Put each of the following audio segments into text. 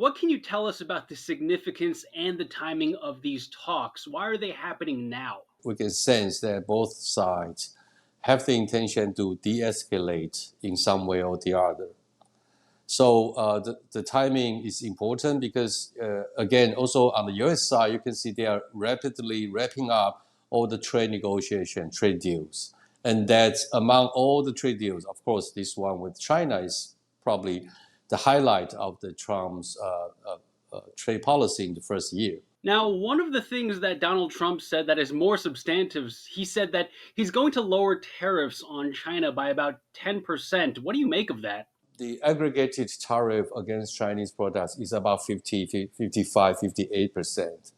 what can you tell us about the significance and the timing of these talks? Why are they happening now? We can sense that both sides have the intention to de-escalate in some way or the other. So the timing is important because, again, also on the U.S. side, you can see they are rapidly wrapping up all the trade negotiation, trade deals. And that's among all the trade deals. Of course, this one with China is probably the highlight of the Trump's trade policy in the first year. Now, one of the things that Donald Trump said that is more substantive, he said that he's going to lower tariffs on China by about 10%. What do you make of that? The aggregated tariff against Chinese products is about 50, 55, 58%.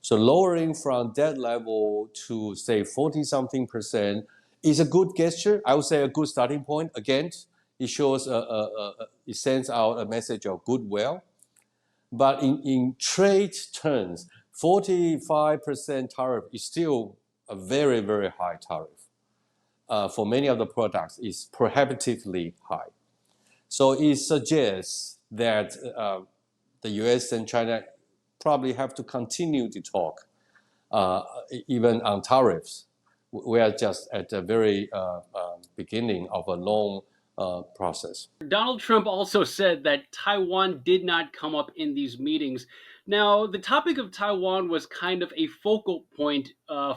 So lowering from that level to say 40 something percent is a good gesture. I would say a good starting point. Again, it shows, it sends out a message of goodwill. But in trade terms, 45% tariff is still a very, very high tariff. For many of the products, it's prohibitively high. So it suggests that the U.S. and China probably have to continue to talk, even on tariffs. We are just at the very beginning of a long process. Donald Trump also said that Taiwan did not come up in these meetings. Now, the topic of Taiwan was kind of a focal point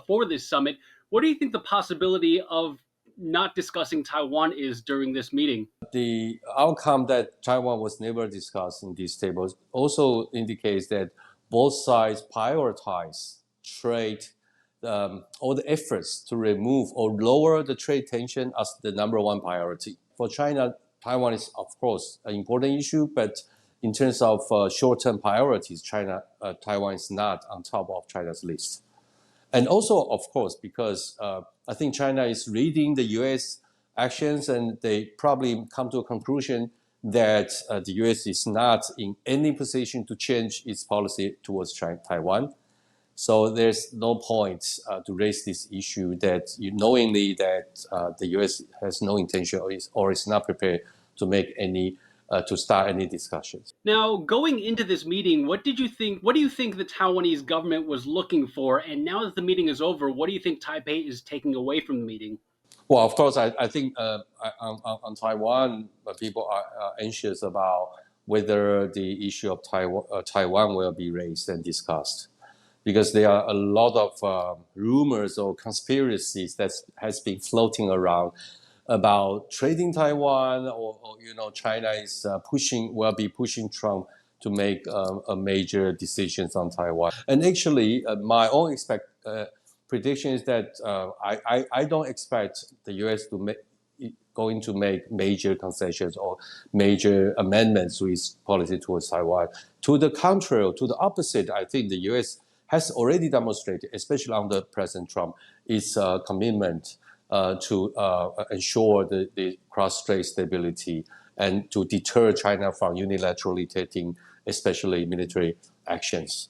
for this summit. What do you think the possibility of not discussing Taiwan is during this meeting? The outcome that Taiwan was never discussed in these tables also indicates that both sides prioritize trade, all the efforts to remove or lower the trade tension as the number one priority. For China, Taiwan is, of course, an important issue, but in terms of short-term priorities, Taiwan is not on top of China's list. And also, of course, because I think China is reading the U.S. actions and they probably come to a conclusion that the U.S. is not in any position to change its policy towards Taiwan. So there's no point to raise this issue that knowingly that the U.S. has no intention or is not prepared to make any to start any discussions. Now, going into this meeting, what did you think? What do you think the Taiwanese government was looking for? And now that the meeting is over, what do you think Taipei is taking away from the meeting? Well, of course, I think on Taiwan, people are anxious about whether the issue of Taiwan will be raised and discussed, because there are a lot of rumors or conspiracies that has been floating around about trading Taiwan, or China is will be pushing Trump to make a major decisions on Taiwan. And actually, my own prediction is that I don't expect the U.S. going to make major concessions or major amendments to its policy towards Taiwan. To the contrary, to the opposite, I think the U.S. has already demonstrated, especially under President Trump, its commitment to ensure the cross-strait stability and to deter China from unilaterally taking, especially military actions.